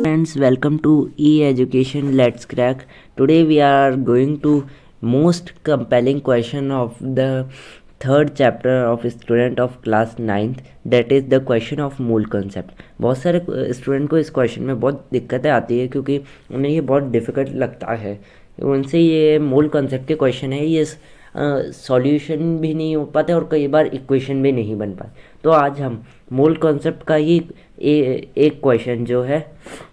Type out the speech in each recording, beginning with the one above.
friends, welcome to E-Education Let's Crack. Today we are going to most compelling question of the third chapter of student of class 9th, that is the question of मूल concept. बहुत सारे student को इस question में बहुत दिक्कतें आती है क्योंकि उन्हें ये बहुत डिफ़िकल्ट लगता है। उनसे ये मूल कंसेप्ट के क्वेश्चन है, ये सॉल्यूशन भी नहीं हो पाते और कई बार इक्वेशन भी नहीं बन पाते। तो आज हम मूल कॉन्सेप्ट का ही एक क्वेश्चन जो है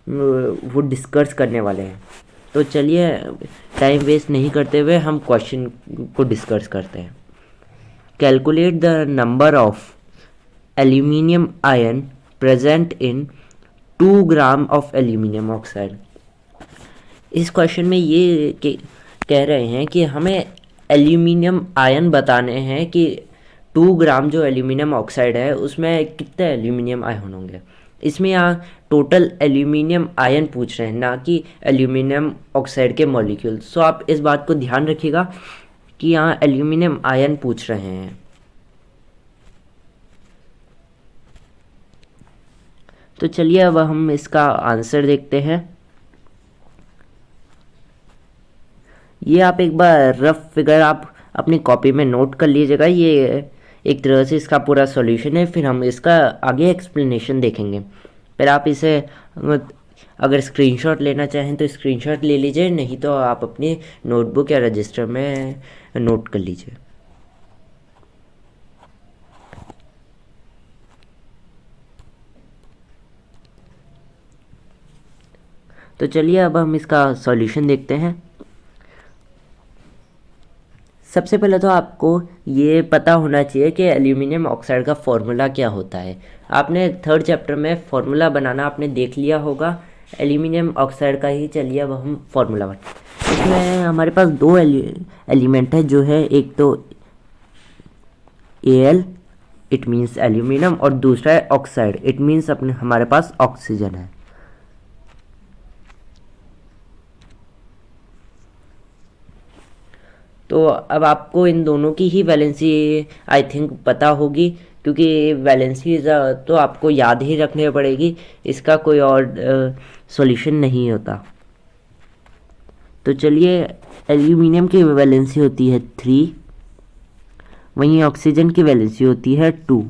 वो डिस्कस करने वाले हैं। तो चलिए टाइम वेस्ट नहीं करते हुए हम क्वेश्चन को डिस्कस करते हैं। Calculate the number of aluminium ion present in 2 gram of aluminium oxide. इस क्वेश्चन में ये कह रहे हैं कि हमें एल्यूमिनियम आयन बताने हैं कि 2 ग्राम जो एल्यूमिनियम ऑक्साइड है उसमें कितने एल्यूमिनियम आयन होंगे। इसमें यहाँ टोटल एल्यूमिनियम आयन पूछ रहे हैं, ना कि एल्यूमिनियम ऑक्साइड के मॉलिक्यूल्स। सो आप इस बात को ध्यान रखिएगा कि यहाँ एल्यूमिनियम आयन पूछ रहे हैं। तो चलिए अब हम इसका आंसर देखते हैं। ये आप एक बार रफ फिगर आप अपनी कॉपी में नोट कर लीजिएगा। ये एक तरह से इसका पूरा सॉल्यूशन है, फिर हम इसका आगे एक्सप्लेनेशन देखेंगे। फिर आप इसे अगर स्क्रीनशॉट लेना चाहें तो स्क्रीनशॉट ले लीजिए, नहीं तो आप अपनी नोटबुक या रजिस्टर में नोट कर लीजिए। तो चलिए अब हम इसका सॉल्यूशन देखते हैं। सबसे पहले तो आपको ये पता होना चाहिए कि एल्यूमिनियम ऑक्साइड का फॉर्मूला क्या होता है। आपने थर्ड चैप्टर में फॉर्मूला बनाना आपने देख लिया होगा एल्यूमिनियम ऑक्साइड का ही। चलिए अब हम फॉर्मूला बनाते। इसमें हमारे पास 2 एलिमेंट है, जो है एक तो Al इट मीन्स एल्यूमिनियम और दूसरा है ऑक्साइड, इट मीन्स अपने हमारे पास ऑक्सीजन है। तो अब आपको इन दोनों की ही वैलेंसी आई थिंक पता होगी, क्योंकि वैलेंसी तो आपको याद ही रखनी पड़ेगी, इसका कोई और सॉल्यूशन नहीं होता। तो चलिए एल्यूमिनियम की वैलेंसी होती है 3, वहीं ऑक्सीजन की वैलेंसी होती है 2।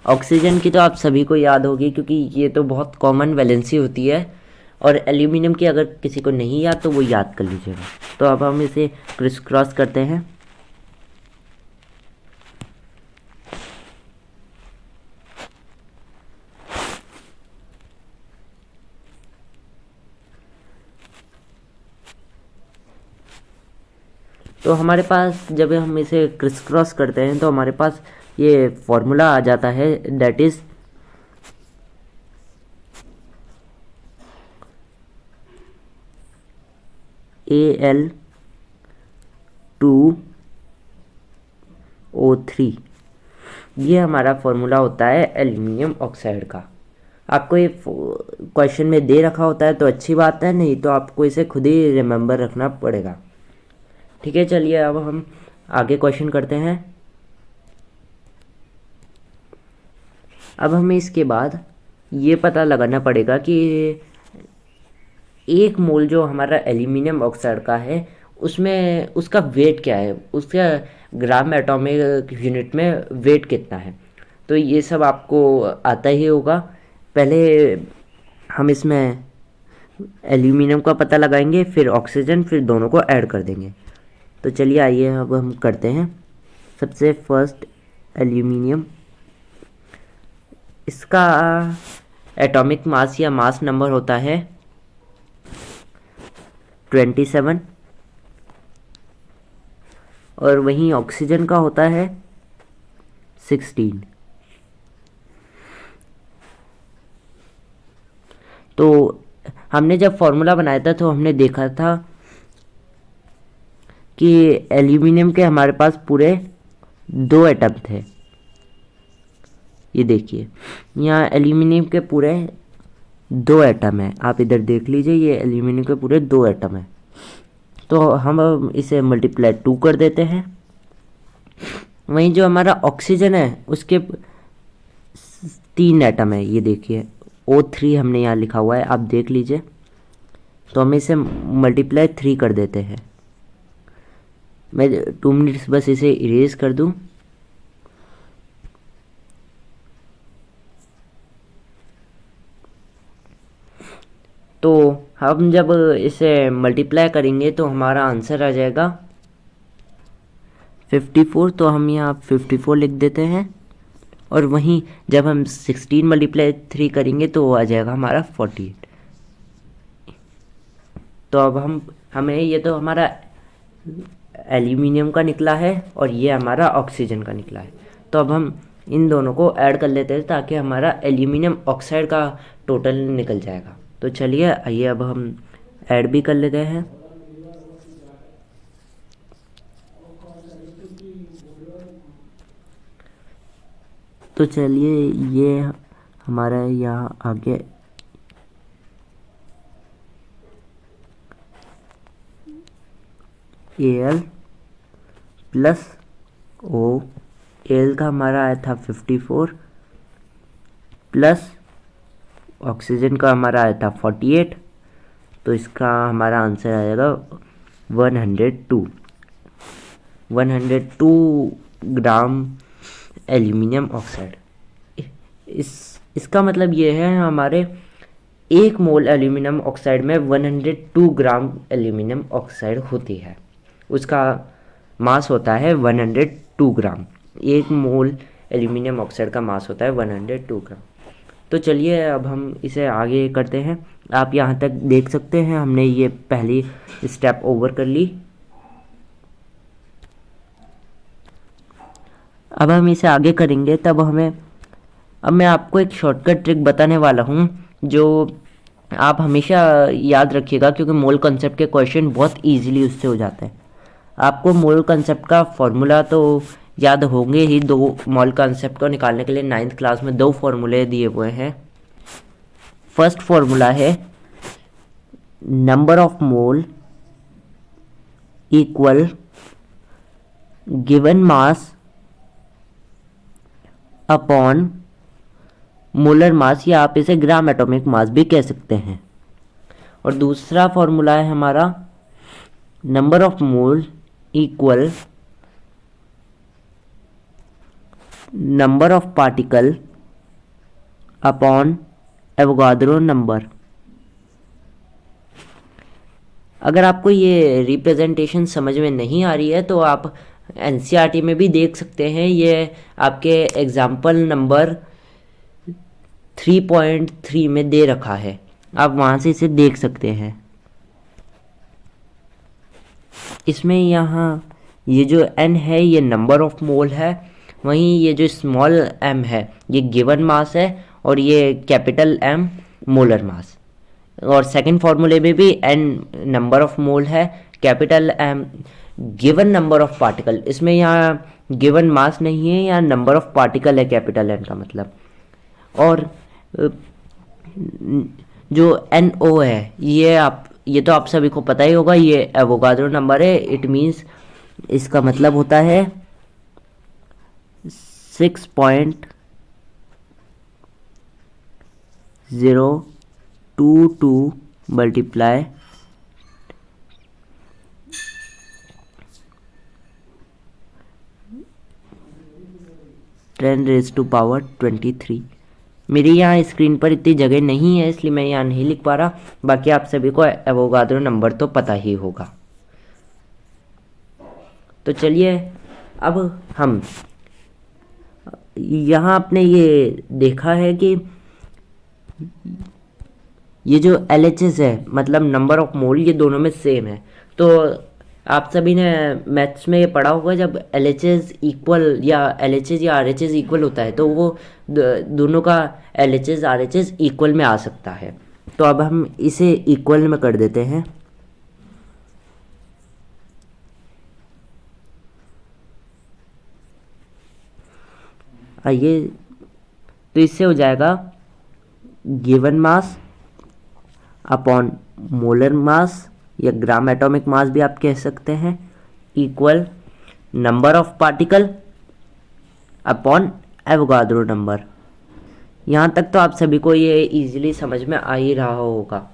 ऑक्सीजन की तो आप सभी को याद होगी क्योंकि ये तो बहुत कॉमन वैलेंसी होती है, और एल्यूमिनियम की अगर किसी को नहीं याद तो वो याद कर लीजिएगा। तो अब हम इसे क्रिस क्रॉस करते हैं। तो हमारे पास जब हम इसे क्रिस क्रॉस करते हैं तो हमारे पास ये फॉर्मूला आ जाता है, दैट इज Al2O3। ये हमारा फॉर्मूला होता है एल्यूमिनियम ऑक्साइड का। आपको ये क्वेश्चन में दे रखा होता है तो अच्छी बात है, नहीं तो आपको इसे खुद ही रिमेंबर रखना पड़ेगा। ठीक है, चलिए अब हम आगे क्वेश्चन करते हैं। अब हमें इसके बाद ये पता लगाना पड़ेगा कि 1 मोल जो हमारा एल्यूमिनियम ऑक्साइड का है उसमें उसका वेट क्या है, उसका ग्राम एटॉमिक यूनिट में वेट कितना है। तो ये सब आपको आता ही होगा। पहले हम इसमें एल्यूमिनियम का पता लगाएंगे, फिर ऑक्सीजन, फिर दोनों को ऐड कर देंगे। तो चलिए आइए अब हम करते हैं। सबसे फर्स्ट एल्यूमिनियम, इसका एटॉमिक मास या मास नंबर होता है 27, और वहीं ऑक्सीजन का होता है 16। तो हमने जब फॉर्मूला बनाया था तो हमने देखा था कि एल्यूमिनियम के हमारे पास पूरे 2 एटम थे। ये देखिए यहाँ एल्यूमिनियम के पूरे 2 एटम है, आप इधर देख लीजिए, ये एल्यूमिनियम के पूरे 2 एटम है। तो हम इसे मल्टीप्लाई 2 कर देते हैं। वहीं जो हमारा ऑक्सीजन है उसके 3 एटम है, ये देखिए O3 हमने यहाँ लिखा हुआ है, आप देख लीजिए। तो हम इसे मल्टीप्लाई 3 कर देते हैं। मैं 2 मिनट्स बस इसे इरेज कर दूं। तो हम जब इसे मल्टीप्लाई करेंगे तो हमारा आंसर आ जाएगा 54। तो हम यहाँ 54 लिख देते हैं। और वहीं जब हम 16 मल्टीप्लाई 3 करेंगे तो आ जाएगा हमारा 48। तो अब हमें ये तो हमारा एल्यूमिनियम का निकला है और ये हमारा ऑक्सीजन का निकला है। तो अब हम इन दोनों को ऐड कर लेते हैं ताकि हमारा एल्यूमिनियम ऑक्साइड का टोटल निकल जाएगा। तो चलिए आइए अब हम ऐड भी कर लेते हैं। तो चलिए ये हमारा यहाँ आगे Al प्लस O, Al का हमारा आया था 54 प्लस ऑक्सीजन का हमारा आया था 48। तो इसका हमारा आंसर आएगा 102 ग्राम एल्यूमिनियम ऑक्साइड। इसका मतलब ये है हमारे 1 मोल एल्यूमिनियम ऑक्साइड में 102 ग्राम एल्यूमिनियम ऑक्साइड होती है। उसका मास होता है 102 ग्राम। 1 मोल एल्यूमिनियम ऑक्साइड का मास होता है 102 ग्राम। तो चलिए अब हम इसे आगे करते हैं। आप यहाँ तक देख सकते हैं हमने ये पहली स्टेप ओवर कर ली। अब हम इसे आगे करेंगे तब अब मैं आपको एक शॉर्टकट ट्रिक बताने वाला हूँ जो आप हमेशा याद रखिएगा, क्योंकि मोल कंसेप्ट के क्वेश्चन बहुत इजीली उससे हो जाते हैं। आपको मोल कंसेप्ट का फॉर्मूला तो याद होंगे ही। 2 मोल कंसेप्ट को निकालने के लिए 9th क्लास में 2 फॉर्मूले दिए हुए हैं। फर्स्ट फॉर्मूला है number of mole equal given mass upon molar mass, या आप इसे ग्राम एटॉमिक मास भी कह सकते हैं। और दूसरा फॉर्मूला है हमारा number of mole equal number of particle upon Avogadro number. अगर आपको ये रिप्रेजेंटेशन समझ में नहीं आ रही है तो आप एनसीईआरटी में भी देख सकते हैं। ये आपके एग्जाम्पल नंबर 3.3 में दे रखा है, आप वहाँ से इसे देख सकते हैं। इसमें यहाँ ये जो n है ये नंबर ऑफ मोल है, वहीं ये जो स्मॉल m है ये गिवन मास है और ये कैपिटल M मोलर मास। और सेकंड फॉर्मूले में भी n नंबर ऑफ मोल है, capital M given number of particle. इसमें यहाँ गिवन मास नहीं है, यहाँ नंबर ऑफ पार्टिकल है कैपिटल N का मतलब। और जो NO है ये तो आप सभी को पता ही होगा, ये एवोगाद्रो नंबर है। इट मीन्स इसका मतलब होता है 6.022 मल्टीप्लाई 10⁻23। मेरी यहाँ स्क्रीन पर इतनी जगह नहीं है इसलिए मैं यहाँ नहीं लिख पा रहा। बाकी आप सभी को एवोगाद्रो नंबर तो पता ही होगा। तो चलिए अब हम यहाँ आपने ये देखा है कि ये जो LHS है मतलब नंबर ऑफ मोल, ये दोनों में सेम है। तो आप सभी ने मैथ्स में ये पढ़ा होगा, जब LHS इक्वल या LHS या RHS इक्वल होता है तो वो दोनों का LHS RHS इक्वल में आ सकता है। तो अब हम इसे इक्वल में कर देते हैं। आइए, तो इससे हो जाएगा given mass upon molar mass या ग्राम एटॉमिक मास भी आप कह सकते हैं, equal number of particle upon Avogadro number. यहाँ तक तो आप सभी को ये इजीली समझ में आ ही रहा होगा।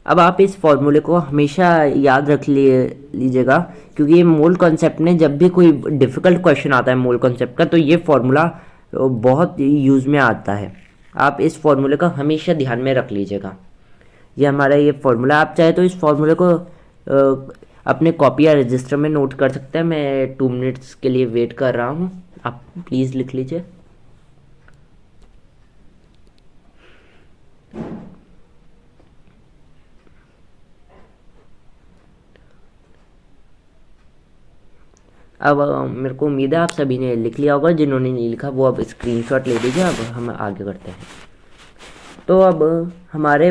अब आप इस फॉर्मूले को हमेशा याद रख लीजिएगा, क्योंकि ये मोल कॉन्सेप्ट में जब भी कोई डिफ़िकल्ट क्वेश्चन आता है मोल कॉन्सेप्ट का, तो ये फॉर्मूला बहुत यूज़ में आता है। आप इस फॉर्मूले का हमेशा ध्यान में रख लीजिएगा। ये हमारा ये फॉर्मूला, आप चाहे तो इस फॉर्मूले को अपने कॉपी या रजिस्टर में नोट कर सकते हैं। मैं 2 मिनट्स के लिए वेट कर रहा हूँ, आप प्लीज़ लिख लीजिए। अब मेरे को उम्मीद है आप सभी ने लिख लिया होगा। जिन्होंने नहीं लिखा वो अब स्क्रीनशॉट ले लीजिए। अब हम आगे करते हैं। तो अब हमारे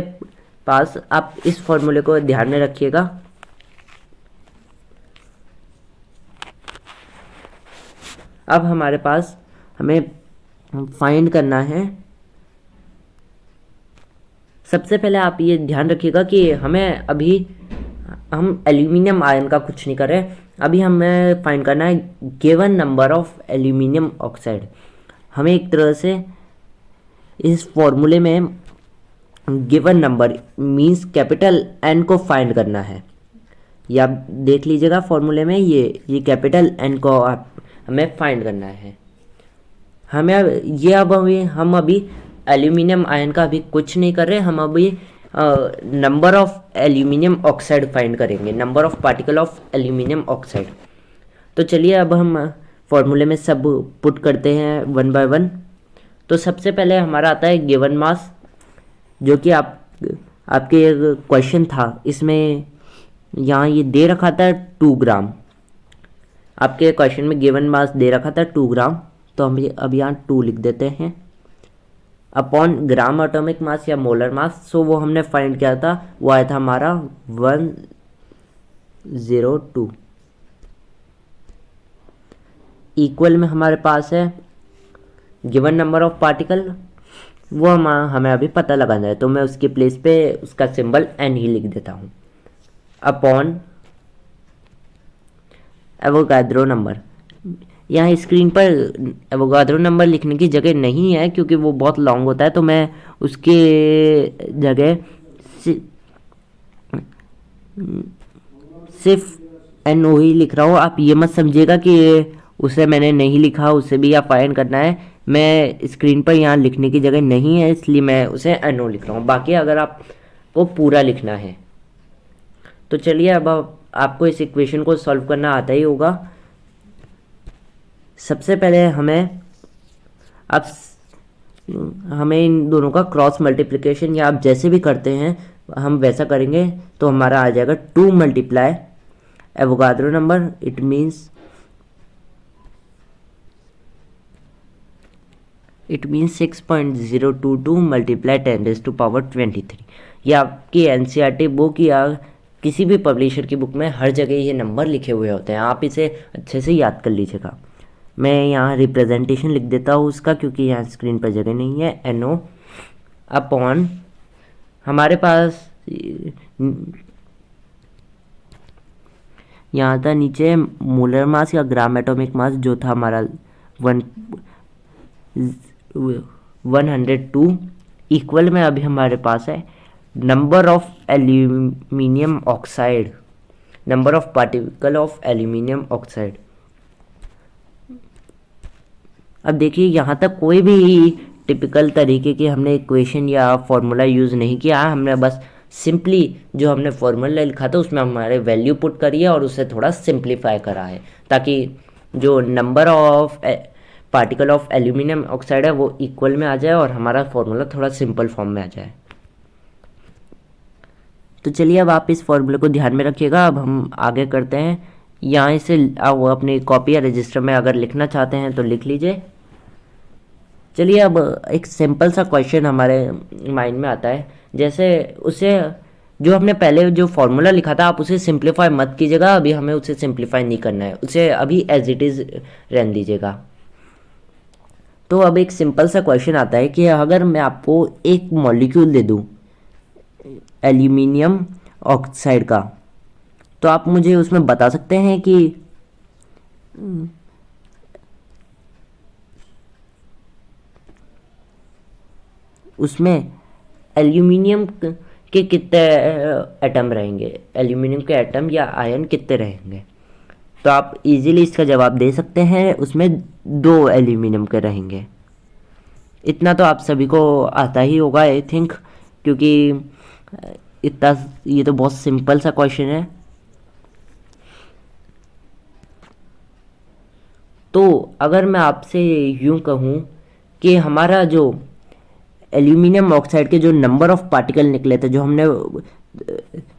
पास, आप इस फॉर्मूले को ध्यान में रखिएगा। अब हमारे पास हमें फाइंड करना है। सबसे पहले आप ये ध्यान रखिएगा कि हम एल्यूमिनियम आयन का कुछ नहीं कर रहे। अभी हमें फाइंड करना है given number of aluminium oxide. हमें एक तरह से इस फॉर्मूले में given number means capital N को फाइंड करना है। ये आप देख लीजिएगा फॉर्मूले में, ये कैपिटल एन को हमें फाइंड करना है। हम अभी एल्यूमिनियम आयन का अभी कुछ नहीं कर रहे। हम अभी number of aluminium oxide find करेंगे, number of particle of aluminium oxide. तो चलिए अब हम फॉर्मूले में सब पुट करते हैं 1 बाय 1। तो सबसे पहले हमारा आता है गिवन मास, जो कि आपके क्वेश्चन था, इसमें यहाँ ये दे रखा था 2 ग्राम। आपके क्वेश्चन में गिवन मास दे रखा था 2 ग्राम, तो हम अब यहाँ 2 लिख देते हैं अपॉन ग्राम एटॉमिक मास या मोलर मास। सो वो हमने फाइंड किया था, वो आया था हमारा 102। इक्वल में हमारे पास है गिवन नंबर ऑफ पार्टिकल, वो हमें अभी पता लगाना है। तो मैं उसके प्लेस पे उसका सिंबल एन ही लिख देता हूँ, अपॉन एवोगाड्रो नंबर। यहाँ स्क्रीन पर एवोगाड्रो नंबर लिखने की जगह नहीं है, क्योंकि वो बहुत लॉन्ग होता है। तो मैं उसके जगह सिर्फ एन ओ ही लिख रहा हूँ। आप ये मत समझिएगा कि उसे मैंने नहीं लिखा, उसे भी आप फाइंड करना है। मैं स्क्रीन पर यहाँ लिखने की जगह नहीं है, इसलिए मैं उसे एन ओ लिख रहा हूँ। बाकी अगर आपको पूरा लिखना है तो चलिए, अब आपको इस इक्वेशन को सॉल्व करना आता ही होगा। सबसे पहले हमें इन दोनों का क्रॉस मल्टीप्लिकेशन, या आप जैसे भी करते हैं हम वैसा करेंगे, तो हमारा आ जाएगा 2 multiply Avogadro number. It means 6.022 multiply 10⁻23। ये आपकी एनसीईआरटी बुक या किसी भी पब्लिशर की बुक में हर जगह ये नंबर लिखे हुए होते हैं। आप इसे अच्छे से याद कर लीजिएगा। मैं यहाँ रिप्रेजेंटेशन लिख देता हूँ उसका, क्योंकि यहाँ स्क्रीन पर जगह नहीं है। NO अपॉन हमारे पास यहाँ था नीचे मोलर मास या ग्राम एटॉमिक मास, जो था हमारा 102। इक्वल में अभी हमारे पास है number of aluminium oxide, number of particle of aluminium oxide. अब देखिए, यहाँ तक कोई भी टिपिकल तरीके की हमने इक्वेशन या फॉर्मूला यूज़ नहीं किया। हमने बस सिंपली जो हमने फॉर्मूला लिखा था उसमें हमारे वैल्यू पुट करी है और उसे थोड़ा सिंप्लीफाई करा है, ताकि जो number of particle of aluminium oxide है वो इक्वल में आ जाए और हमारा फॉर्मूला थोड़ा सिंपल फॉर्म में आ जाए। तो चलिए, अब आप इस फॉर्मूले को ध्यान में रखिएगा। अब हम आगे करते हैं। यहाँ से वो अपनी कॉपी या रजिस्टर में अगर लिखना चाहते हैं तो लिख लीजिए। चलिए, अब एक सिंपल सा क्वेश्चन हमारे माइंड में आता है। जैसे उसे जो हमने पहले जो फॉर्मूला लिखा था, आप उसे सिंप्लीफाई मत कीजिएगा। अभी हमें उसे सिंप्लीफाई नहीं करना है, उसे अभी एज इट इज़ रहने दीजिएगा। तो अब एक सिंपल सा क्वेश्चन आता है कि अगर मैं आपको एक मॉलिक्यूल दे दूं एल्यूमिनियम ऑक्साइड का, तो आप मुझे उसमें बता सकते हैं कि उसमें एल्यूमिनियम के कितने एटम रहेंगे, एल्यूमिनियम के एटम या आयन कितने रहेंगे। तो आप इजीली इसका जवाब दे सकते हैं, उसमें 2 एल्यूमिनियम के रहेंगे। इतना तो आप सभी को आता ही होगा आई थिंक, क्योंकि इतना ये तो बहुत सिंपल सा क्वेश्चन है। तो अगर मैं आपसे यूं कहूं कि हमारा जो एल्यूमिनियम ऑक्साइड के जो नंबर ऑफ पार्टिकल निकले थे, जो हमने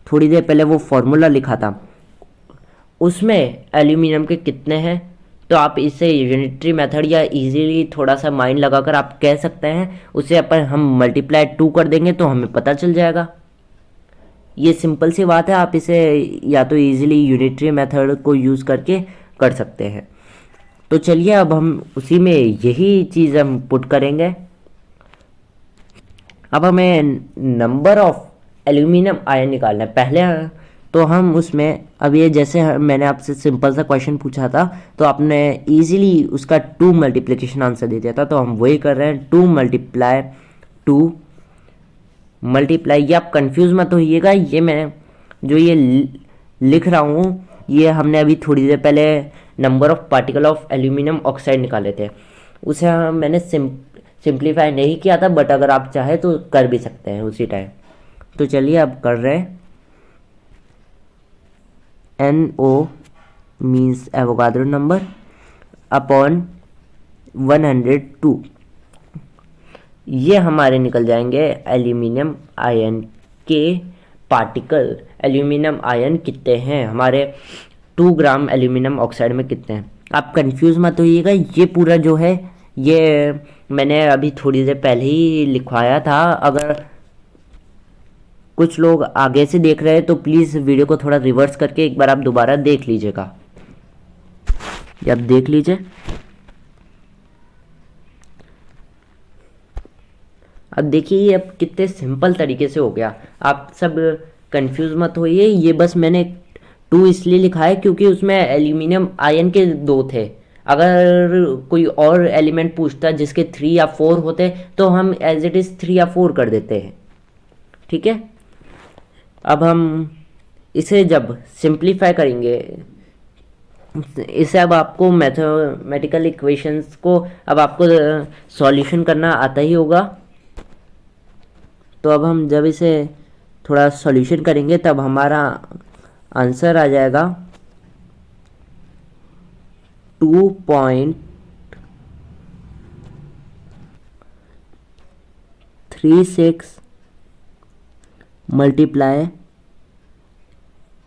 थोड़ी देर पहले वो फॉर्मूला लिखा था, उसमें एल्यूमिनियम के कितने हैं, तो आप इसे यूनिटरी मेथड या इजीली थोड़ा सा माइंड लगाकर आप कह सकते हैं, उसे अपन हम मल्टीप्लाई 2 कर देंगे तो हमें पता चल जाएगा। ये सिंपल सी बात है, आप इसे या तो इजीली यूनिटरी मेथड को यूज़ करके कर सकते हैं। तो चलिए अब हम उसी में यही चीज़ हम पुट करेंगे। अब हमें नंबर ऑफ एल्यूमिनियम आयन निकालना है। पहले तो हम उसमें, अब ये जैसे मैंने आपसे सिंपल सा क्वेश्चन पूछा था तो आपने इजीली उसका 2 मल्टीप्लिकेशन आंसर दे दिया था, तो हम वही कर रहे हैं। 2 मल्टीप्लाई 2 मल्टीप्लाई, ये आप कंफ्यूज मत होइएगा, ये मैं जो ये लिख रहा हूँ ये हमने अभी थोड़ी देर पहले number of particle of aluminium oxide निकाले थे, उसे मैंने सिंप्लीफाई नहीं किया था, बट अगर आप चाहे तो कर भी सकते हैं उसी टाइम। तो चलिए अब कर रहे हैं। NO means Avogadro number upon 102, ये हमारे निकल जाएंगे एल्यूमिनियम आयन के पार्टिकल। एल्यूमिनियम आयन कितने हैं हमारे 2 ग्राम एल्यूमिनियम ऑक्साइड में कितने हैं। आप कंफ्यूज मत होइएगा, ये पूरा जो है ये मैंने अभी थोड़ी देर पहले ही लिखवाया था। अगर कुछ लोग आगे से देख रहे हैं तो प्लीज़ वीडियो को थोड़ा रिवर्स करके एक बार आप दोबारा देख लीजिएगा। ये आप देख लीजिए। अब देखिए ये अब कितने सिंपल तरीके से हो गया। आप सब कंफ्यूज मत होइए, ये बस मैंने 2 इसलिए लिखा है क्योंकि उसमें एल्यूमिनियम आयन के 2 थे। अगर कोई और एलिमेंट पूछता जिसके 3 या 4 होते तो हम एज इट इज़ 3 या 4 कर देते हैं, ठीक है। अब हम इसे जब सिंप्लीफाई करेंगे, इसे अब आपको मैथमेटिकल इक्वेशंस को अब आपको सॉल्यूशन करना आता ही होगा। तो अब हम जब इसे थोड़ा सॉल्यूशन करेंगे तब हमारा आंसर आ जाएगा 2.36 मल्टीप्लाई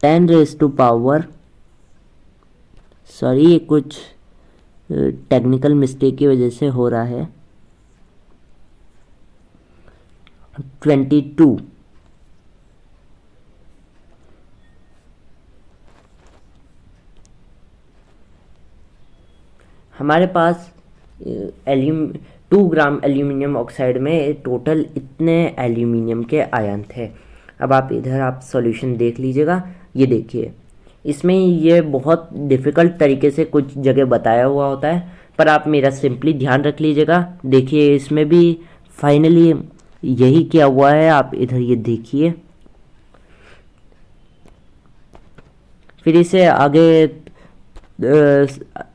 10⁻⁴, सॉरी ये कुछ टेक्निकल मिस्टेक की वजह से हो रहा है, 22। हमारे पास 2 ग्राम एल्यूमिनियम ऑक्साइड में टोटल इतने एल्यूमिनियम के आयन थे। अब आप इधर आप सॉल्यूशन देख लीजिएगा। ये देखिए इसमें ये बहुत डिफ़िकल्ट तरीके से कुछ जगह बताया हुआ होता है, पर आप मेरा सिंपली ध्यान रख लीजिएगा। देखिए इसमें भी फाइनली यही क्या हुआ है, आप इधर ये देखिए। फिर इसे आगे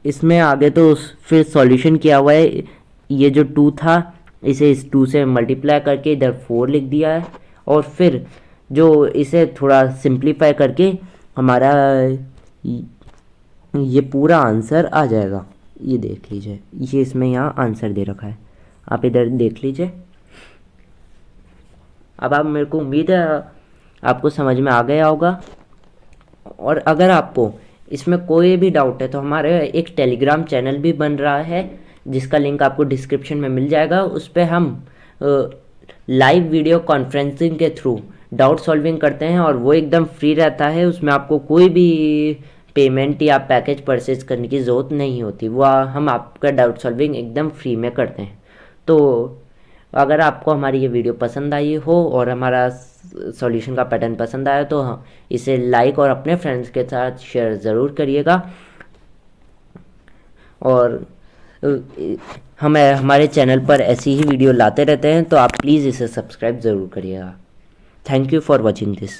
इसमें आगे तो फिर सॉल्यूशन किया हुआ है। ये जो 2 था इसे इस 2 से मल्टीप्लाई करके इधर 4 लिख दिया है, और फिर जो इसे थोड़ा सिंप्लीफाई करके हमारा ये पूरा आंसर आ जाएगा। ये देख लीजिए, ये इसमें यहाँ आंसर दे रखा है, आप इधर देख लीजिए। अब आप, मेरे को उम्मीद है आपको समझ में आ गया होगा। और अगर आपको इसमें कोई भी डाउट है तो हमारे एक टेलीग्राम चैनल भी बन रहा है जिसका लिंक आपको डिस्क्रिप्शन में मिल जाएगा। उस पर हम लाइव वीडियो कॉन्फ्रेंसिंग के थ्रू डाउट सॉल्विंग करते हैं और वो एकदम फ्री रहता है। उसमें आपको कोई भी पेमेंट या पैकेज परचेज करने की ज़रूरत नहीं होती, वो हम आपका डाउट सॉल्विंग एकदम फ्री में करते हैं। तो अगर आपको हमारी ये वीडियो पसंद आई हो और हमारा सॉल्यूशन का पैटर्न पसंद आया तो इसे लाइक और अपने फ्रेंड्स के साथ शेयर ज़रूर करिएगा। और हम हमारे चैनल पर ऐसी ही वीडियो लाते रहते हैं, तो आप प्लीज़ इसे सब्सक्राइब ज़रूर करिएगा। Thank you for watching this.